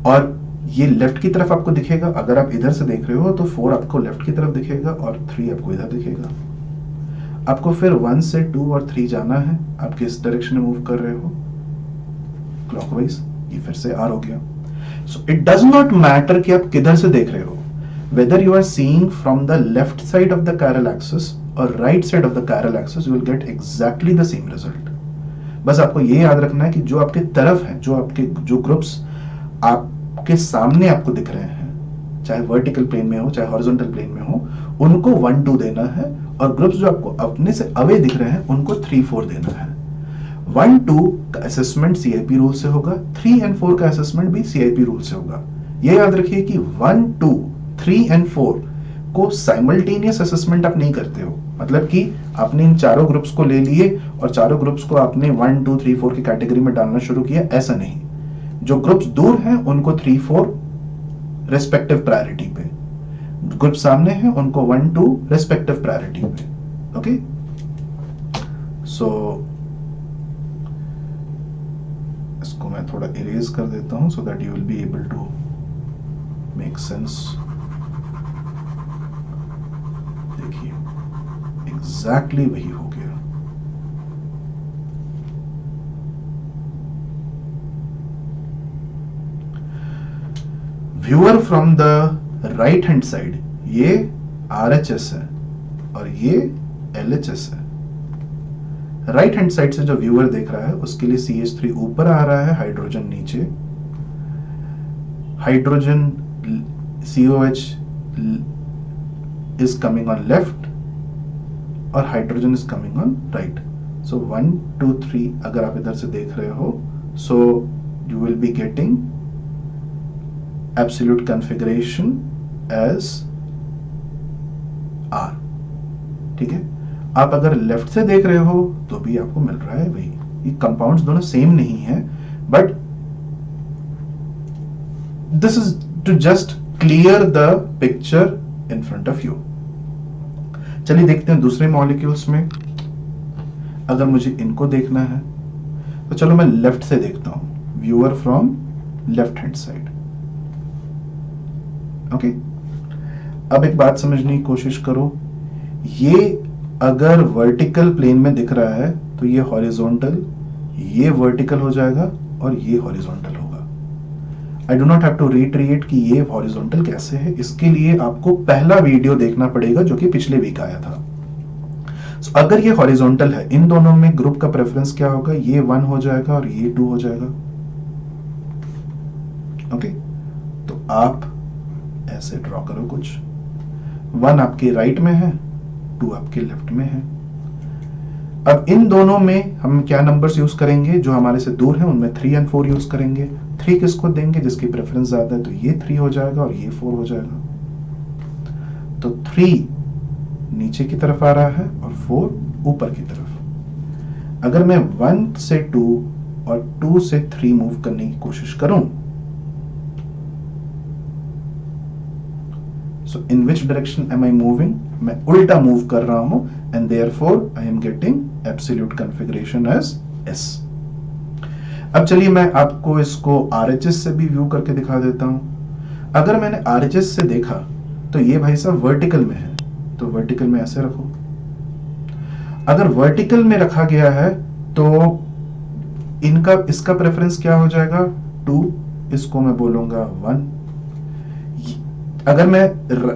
और ये लेफ्ट की तरफ आपको दिखेगा। अगर आप इधर से देख रहे हो तो 4 आपको लेफ्ट की तरफ दिखेगा और 3 आपको इधर दिखेगा। आपको फिर 1 से 2 और 3 जाना है, आप किस डायरेक्शन में मूव कर रहे हो, क्लॉकवाइज, ये फिर से R हो गया। So it does not matter कि आप किधर से देख रहे हो, whether you are seeing from the left side of the chiral axis or right side of the chiral axis, you will get exactly the same result। बस आपको ये याद रखना है कि जो आपके तरफ है, जो ग्रुप्स आपके सामने आपको दिख रहे हैं, चाहे वर्टिकल प्लेन में हो चाहे हॉरिजॉन्टल प्लेन में हो, उनको 1 2 देना है, और ग्रुप्स जो आपको अपने से अवे दिख रहे हैं उनको 3 4 देना है। 1 2 का असेसमेंट सीआईपी रूल से होगा, 3 और 4 का असेसमेंट भी सीआईपी रूल से होगा। ये याद रखिए कि 1 2 3 और 4 को साइमल्टेनियस असेसमेंट आप नहीं करते हो, मतलब कि आपने इन चारों ग्रुप्स को ले लिए और चारों ग्रुप्स को आपने 1 2 3 4 की कैटेगरी में डालना शुरू किया, ऐसा नहीं। जो ग्रुप्स दूर हैं उनको 3 4 रेस्पेक्टिव प्रायोरिटी पे, ग्रुप सामने हैं उनको 1 2 रेस्पेक्टिव प्रायोरिटी पे। ओके, सो इसको मैं थोड़ा इरेज कर देता हूं so that you will be able to make sense. देखिए एग्जैक्टली वही हो गया। Viewer from the right hand side, ये RHS है और ये LHS है। राइट हैंड साइड से जो व्यूअर देख रहा है उसके लिए CH3 ऊपर आ रहा है, हाइड्रोजन नीचे। Hydrogen COH is coming on left और hydrogen is coming on right. So 1 2 3 अगर आप इधर से देख रहे हो, so you will be getting absolute configuration as R. ठीक है। आप अगर लेफ्ट से देख रहे हो तो भी आपको मिल रहा है वही। ये कंपाउंड्स दोनों सेम नहीं है, but this is to just clear the picture in front of you. चलिए देखते हैं दूसरे मॉलिक्यूल्स में। अगर मुझे इनको देखना है तो चलो मैं लेफ्ट से देखता हूं, viewer from left hand side. Okay, अब एक बात समझने की कोशिश करो, ये अगर वर्टिकल प्लेन में दिख रहा है तो ये हॉरिजॉन्टल, ये वर्टिकल हो जाएगा और ये हॉरिजॉन्टल होगा। I do not have to retreat कि ये हॉरिजॉन्टल कैसे है, इसके लिए आपको पहला वीडियो देखना पड़ेगा जो कि पिछले वीक आया था। So, अगर ये हॉरिजॉन्टल है, इन दोनों में ग्रुप का प्रेफरेंस क्या होगा, ये 1 हो जाएगा और ये 2 हो जाएगा। ओके, तो आप ऐसे ड्रॉ करो कुछ, 1 आपके राइट में है, 2 आपके लेफ्ट में है। अब इन दोनों में हम क्या नंबर्स यूज करेंगे, जो हमारे से दूर हैं उनमें 3 और 4 यूज करेंगे। 3 किसको देंगे, जिसकी प्रेफरेंस ज्यादा है, तो ये 3 हो जाएगा और ये 4 हो जाएगा। तो 3 नीचे की तरफ आ रहा है और 4 ऊपर की तरफ। अगर मैं 1 से 2 और 2 से 3 मूव करने की कोशिश करूं, so in which direction am I moving? मैं उल्टा मूव कर रहा हूं and therefore I am getting absolute configuration as S. अब चलिए मैं आपको इसको RHS से भी व्यू करके दिखा देता हूं। अगर मैंने RHS से देखा तो ये भाई साहब वर्टिकल में है, तो वर्टिकल में ऐसे रखो। अगर वर्टिकल में रखा गया है तो इसका प्रेफरेंस क्या हो जाएगा, 2, इसको मैं बोलूंगा 1। अगर मैं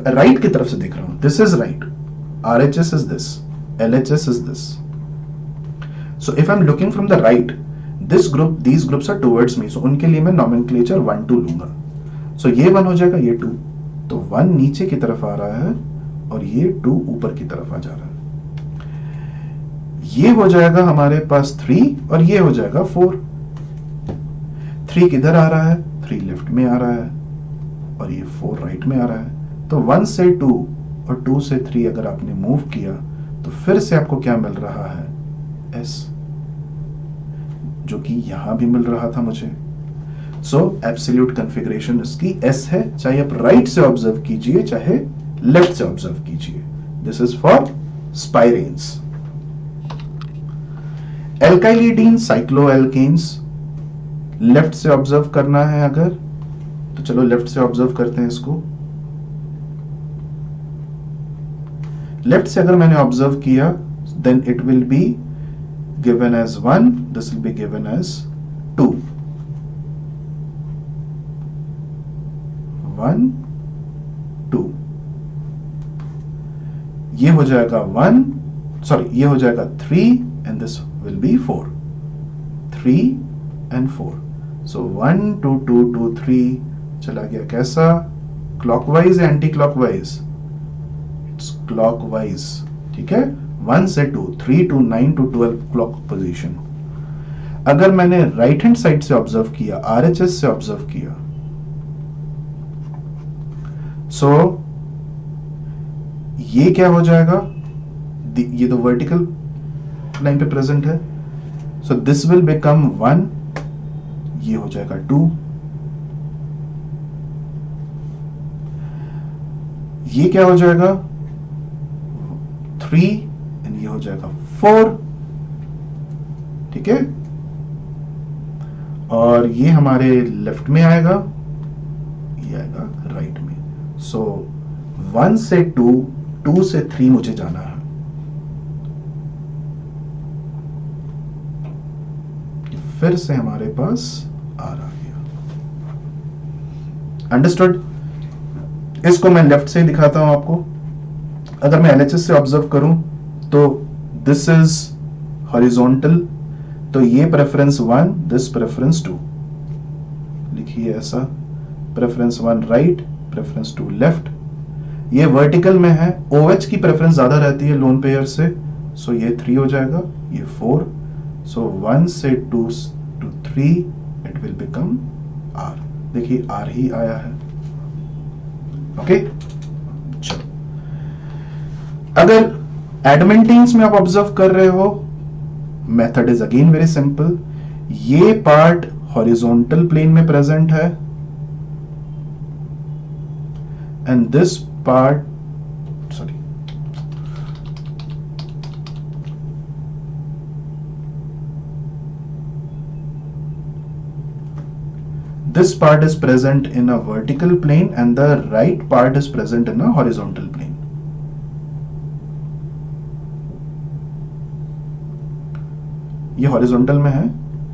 राइट की तरफ से देख रहा हूं, this is right, RHS is this, LHS is this. So if I am looking from the right, this group, these groups are towards me, so उनके लिए मैं नॉमेनक्लेचर 1 2 लूंगा। सो ये 1 हो जाएगा, ये 2, तो 1 नीचे की तरफ आ रहा है और ये 2 ऊपर की तरफ आ जा रहा है। ये हो जाएगा हमारे पास 3 और ये हो जाएगा 4। 3 किधर आ रहा है, 3 लेफ्ट में आ रहा है और ये 4 राइट में आ रहा है। तो 1 से 2 और 2 से 3 अगर आपने मूव किया तो फिर से आपको क्या मिल रहा है, S, जो कि यहां भी मिल रहा था मुझे। सो एब्सोल्यूट कॉन्फ़िगरेशन इसकी S है, चाहे आप राइट से ऑब्जर्व कीजिए चाहे लेफ्ट से ऑब्जर्व कीजिए। This is for spiranes. Alkylidene, cycloalkanes, left से ऑब्जर्व करना है अगर, तो चलो लेफ्ट से ऑब्जर्व करते हैं इसको। लेफ्ट से अगर मैंने ऑब्जर्व किया, then it will be given as 1, this will be given as 2। 1 2, ये हो जाएगा 1, सॉरी ये हो जाएगा 3 and this will B 4। 3 and 4, so 1 2 2 2 3 चला गया कैसा, क्लॉकवाइज या एंटी क्लॉकवाइज, इट्स क्लॉकवाइज। ठीक है, 1 से 2, 3 to 9 to 12 क्लॉक पोजीशन। अगर मैंने राइट हैंड साइड से ऑब्जर्व किया, RHS से ऑब्जर्व किया, सो ये क्या हो जाएगा, ये तो वर्टिकल लाइन पे प्रेजेंट है, सो दिस विल बिकम 1, ये हो जाएगा 2, ये क्या हो जाएगा 3 एंड ये हो जाएगा 4। ठीक है, और ये हमारे लेफ्ट में आएगा, ये आएगा राइट में। सो 1 से 2, 2 से 3 मुझे जाना है। फिर से हमारे पास आर आ गया। अंडरस्टूड? इसको मैं लेफ्ट से दिखाता हूं आपको। अगर मैं एलएचएस से ऑब्जर्व करूं तो दिस इज हॉरिजॉन्टल, तो ये प्रेफरेंस 1, दिस प्रेफरेंस 2, लिखिए ऐसा, प्रेफरेंस 1 राइट, प्रेफरेंस 2 लेफ्ट। ये वर्टिकल में है, OH की प्रेफरेंस ज्यादा रहती है लोन पेयर से, सो ये 3 हो जाएगा, ये 4, सो 1 से 2 to 3 it will become R। देखिए R ही आया है। ओके, चलो अगर एडमेंटिन्स में आप ऑब्जर्व कर रहे हो, method is again very simple. ये पार्ट हॉरिजॉन्टल प्लेन में प्रेजेंट है and this part, sorry, this part is present in a vertical plane and the right part is present in a horizontal plane. ये horizontal में है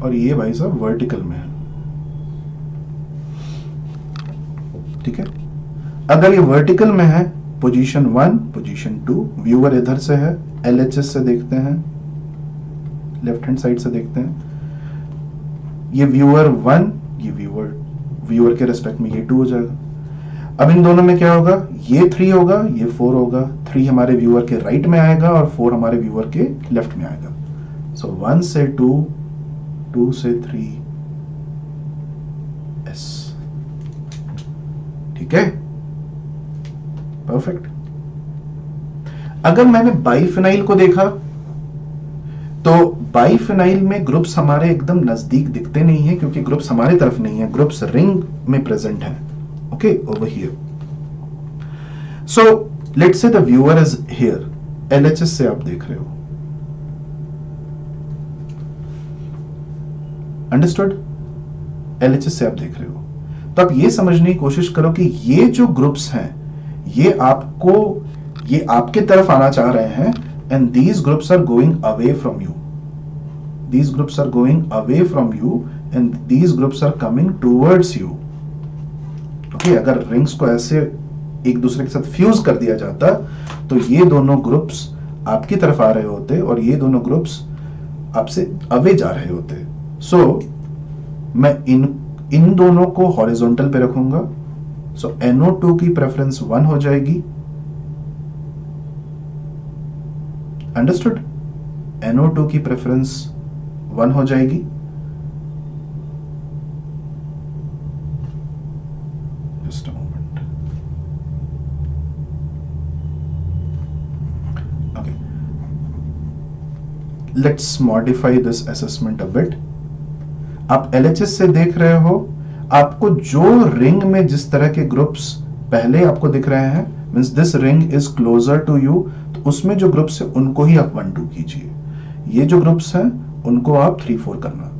और ये भाई साहब वर्टिकल में है। ठीक है, अगर ये वर्टिकल में है, पोजीशन 1, पोजीशन 2, व्यूअर इधर से है, एलएचएस से देखते हैं, लेफ्ट हैंड साइड से देखते हैं, ये व्यूअर 1, ये व्यूअर के रेस्पेक्ट में ये 2 हो जाएगा। अब इन दोनों में क्या होगा, ये 3 होगा, ये 4 होगा, 3 हमारे व्यूअर के राइट में आएगा और 4 हमारे व्यूअर के लेफ्ट में आएगा। सो 1 से 2, 2 से 3 S। ठीक है, परफेक्ट। अगर मैंने बाइफिनाइल को देखा तो बाइफिनाइल में ग्रुप्स हमारे एकदम नजदीक दिखते नहीं है क्योंकि ग्रुप्स हमारे तरफ नहीं है, ग्रुप्स रिंग में प्रेजेंट है। Okay, over here. So let's say the viewer is here, LHS से आप देख रहे हो, अंडरस्टूड? एलएचएस से आप देख रहे हो, तो आप ये समझने की कोशिश करो कि ये जो ग्रुप्स हैं ये आपके तरफ आना चाह रहे हैं and these groups are going away from you. These groups are going away from you and these groups are coming towards you. Okay, अगर रिंग्स को ऐसे एक दूसरे के साथ फ्यूज कर दिया जाता तो ये दोनों ग्रुप्स आपकी तरफ आ रहे होते और ये दोनों ग्रुप्स आपसे अवे जा रहे होते। सो मैं इन दोनों को हॉरिजॉन्टल पे रखूंगा। सो NO2 की प्रेफरेंस 1 हो जाएगी, अंडरस्टूड? NO2 की प्रेफरेंस 1 हो जाएगी। Just a moment. Okay, let's modify this assessment a bit. आप LHS से देख रहे हो, आपको जो रिंग में जिस तरह के ग्रुप्स पहले आपको दिख रहे हैं, means this ring is closer to you, तो उसमें जो ग्रुप्स है उनको ही आप 1 2 कीजिए। ये जो ग्रुप्स हैं उनको आप 3 4 करना।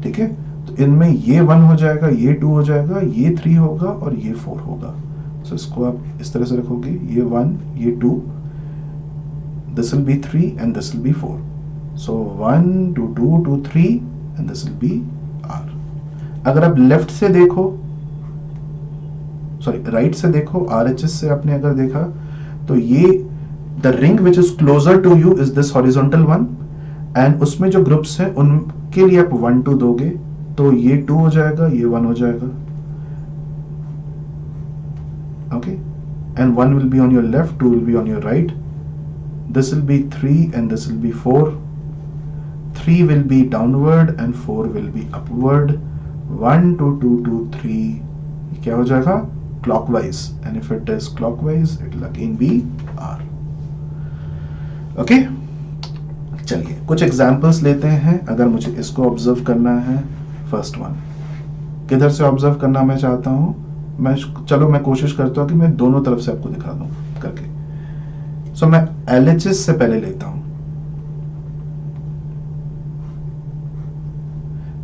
ठीक है, तो इनमें ये 1 हो जाएगा, ये 2 हो जाएगा, ये 3 होगा और ये 4 होगा। सो इसको आप इस तरह से रखोगे, ये 1, ये 2, this will B 3 and this will B 4। So 1 2 2 2 3 and this will B R। अगर आप लेफ्ट से देखो, सॉरी राइट से देखो, RHS से आपने अगर देखा तो ये the ring which is closer to you is this horizontal one and उसमें जो ग्रुप्स हैं उनके लिए आप 1 2 दोगे तो ये 2 हो जाएगा, ये 1 हो जाएगा। Okay, and 1 will be on your left, 2 will be on your right, this will B 3 and this will B 4, 3 will be downward and 4 will be upward, 1 2 2 2 3 क्या हो जाएगा, clockwise, and if it is clockwise it will again be R। Okay, चलिए कुछ examples लेते हैं। अगर मुझे इसको ऑब्जर्व करना है, फर्स्ट वन किधर से ऑब्जर्व करना मैं चाहता हूं, मैं कोशिश करता हूं कि मैं दोनों तरफ से आपको दिखा दूं करके। सो मैं LHS से पहले लेता हूं,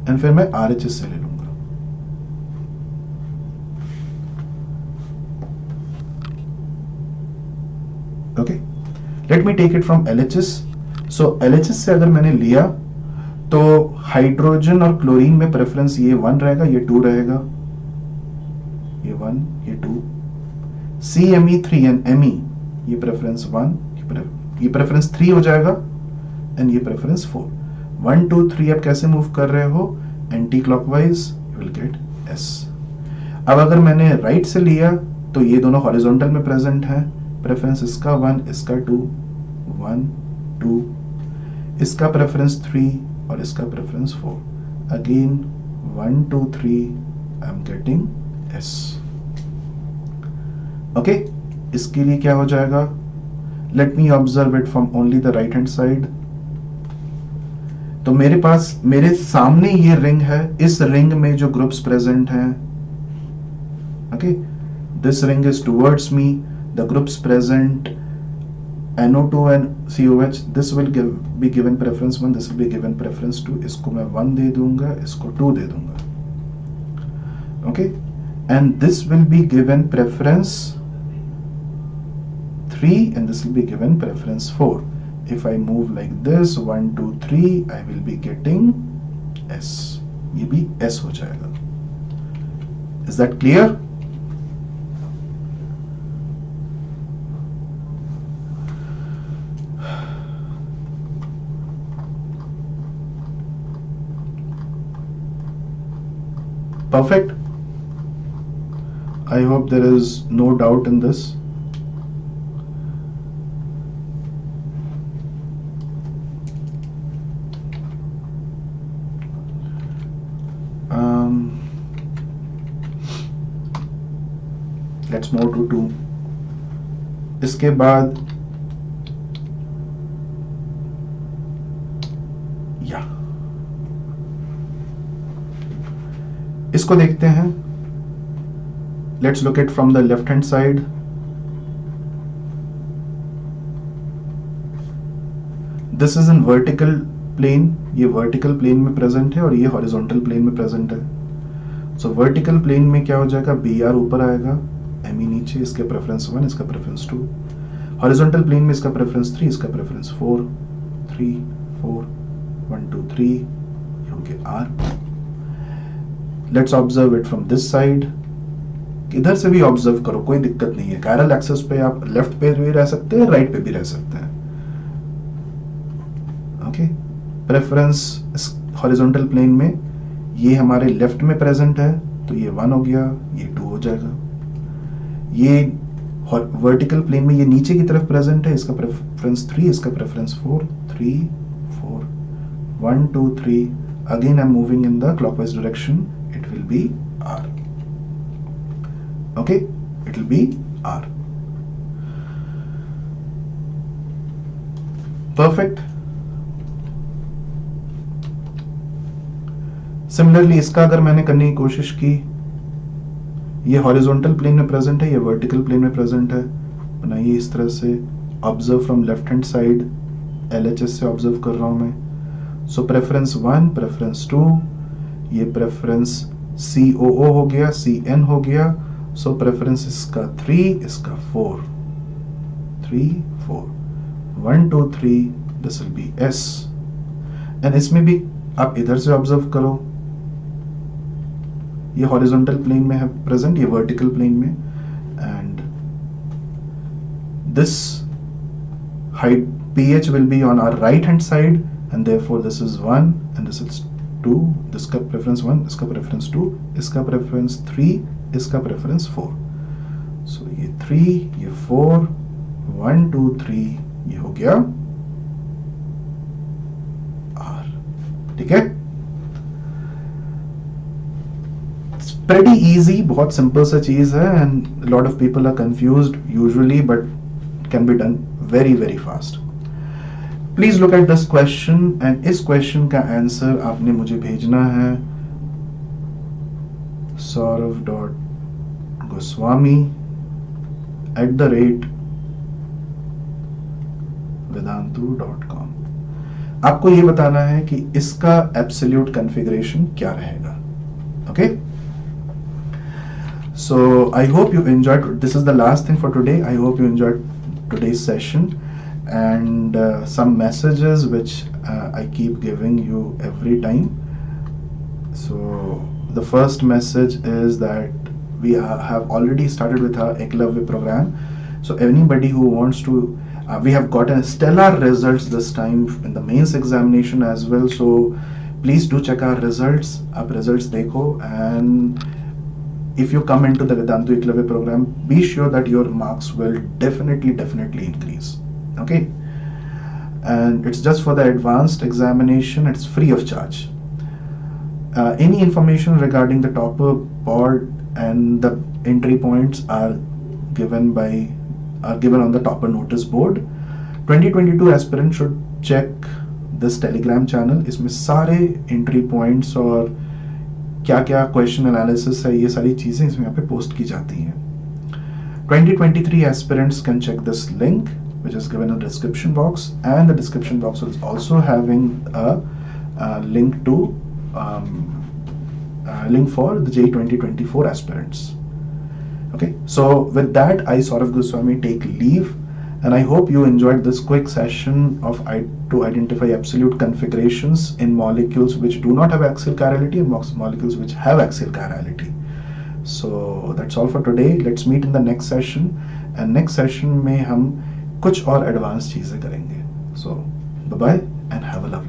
एंड फिर मैं RHS से ले लूंगा. Okay, let me take it from LHS. So LHS से अगर मैंने लिया तो हाइड्रोजन और क्लोरीन में प्रेफरेंस ये 1 रहेगा, ये 2 रहेगा, ये 1, ये 2. CMe3 एंड Me ये प्रेफरेंस 1, ये प्रेफरेंस 3 हो जाएगा एंड ये प्रेफरेंस 4. 1 2 3 आप कैसे मूव कर रहे हो? Anti clockwise, you will get S. अब अगर मैंने राइट से लिया तो ये दोनों हॉरिजॉन्टल में प्रेजेंट हैं. प्रेफरेंस इसका 1, इसका 2, 1 2, इसका प्रेफरेंस 3 और इसका preference 4. Again 1 2 3 I am getting S. Okay, इसके लिए क्या हो जाएगा? Let me observe it from only the right hand side. तो मेरे पास, मेरे सामने ये रिंग है, इस रिंग में जो ग्रुप्स प्रेजेंट हैं, okay, this ring is towards me, the groups present NO2 and COH, this will be given preference 1, this will be given preference 2. इसको मैं 1 दे दूंगा, इसको 2 दे दूंगा. Okay, and this will be given preference 3 and this will be given preference 4. If I move like this 1 2 3, I will be getting S. ये भी S हो जाएगा. Is that clear? Perfect. I hope there is no doubt in this. Let's move to 2. इसके बाद या इसको देखते हैं. Let's look it from the left hand side. This is in vertical plane, ये वर्टिकल प्लेन में प्रेजेंट है और ये हॉरिजॉन्टल प्लेन में प्रेजेंट है. सो वर्टिकल प्लेन में क्या हो जाएगा? Br ऊपर आएगा, Me नीचे, इसके प्रेफरेंस 1, इसका प्रेफरेंस 2. हॉरिजॉन्टल प्लेन में इसका प्रेफरेंस 3, इसका प्रेफरेंस 4, 3 4 1 2 3, ये हो गया R. Let's observe it from this side. इधर से भी ऑब्जर्व करो, कोई दिक्कत नहीं है. कायरल एक्सिस पे आप लेफ्ट पे भी रह सकते हैं, राइट पे भी रह सकते हैं. ओके, प्रेफरेंस हॉरिजॉन्टल प्लेन में ये हमारे लेफ्ट में प्रेजेंट है तो ये 1 हो गया, ये 2 हो जाएगा. ये वर्टिकल प्लेन में ये नीचे की तरफ प्रेजेंट है, इसका प्रेफरेंस 3, इसका preference 4, 3 4 1 2 3. Again I am moving in the clockwise direction. It will be R. Okay, it will be R. Perfect. Similarly, इसका अगर मैंने करने की कोशिश की, ये हॉरिजॉन्टल प्लेन में प्रेजेंट है, ये वर्टिकल प्लेन में प्रेजेंट है. बनाइए इस तरह से. Observe from left hand side. LHS से ऑब्जर्व कर रहा हूं मैं. सो प्रेफरेंस 1, प्रेफरेंस 2, ये प्रेफरेंस COO हो गया, CN हो गया. सो प्रेफरेंस इसका 3, इसका 4, 3 4 1 2 3, this will be S. And इसमें भी आप इधर से ऑब्जर्व करो, ये हॉरिजॉन्टल प्लेन में है प्रेजेंट, ये वर्टिकल प्लेन में. And this height pH will be on our right hand side and therefore this is 1 and this is 2. इसका प्रेफरेंस 1, इसका प्रेफरेंस 2, इसका प्रेफरेंस 3, इसका प्रेफरेंस 4. सो ये 3, ये 4, 1 2 3, ये हो गया R. ठीक है, pretty easy, बहुत सिंपल सा चीज है. And lot of people are confused usually, but can be done very very fast. Please look at this question and इस क्वेश्चन का आंसर आपने मुझे भेजना है saurav.goswami@vedantu.com. आपको ये बताना है कि इसका एब्सोल्यूट कॉन्फ़िगरेशन क्या रहेगा. Okay, so I hope you enjoyed. This is the last thing for today. I hope you enjoyed today's session, and some messages which I keep giving you every time. So the first message is that we have already started with our Eklavya program. So anybody who wants to, we have gotten stellar results this time in the mains examination as well. So please do check our results. Aap results dekho, and if you come into the Vedantu Eklavya program, be sure that your marks will definitely increase. Okay, and it's just for the advanced examination. It's free of charge. Any information regarding the topper board and the entry points are given on the topper notice board. 2022 aspirant should check this telegram channel. इसमें सारे entry points और क्या क्या question analysis है, ये सारी चीजें इसमें यहाँ पे पोस्ट की जाती हैं. 2023 aspirants can check this link which is given in the description box, and the description box is also having a link to link for the JEE 2024 aspirants. Okay, so with that, I, Saurav Goswami, take leave, and I hope you enjoyed this quick session to identify absolute configurations in molecules which do not have axial chirality and molecules which have axial chirality. So that's all for today. Let's meet in the next session, and next session में हम कुछ और advance चीजें करेंगे. So bye bye and have a lovely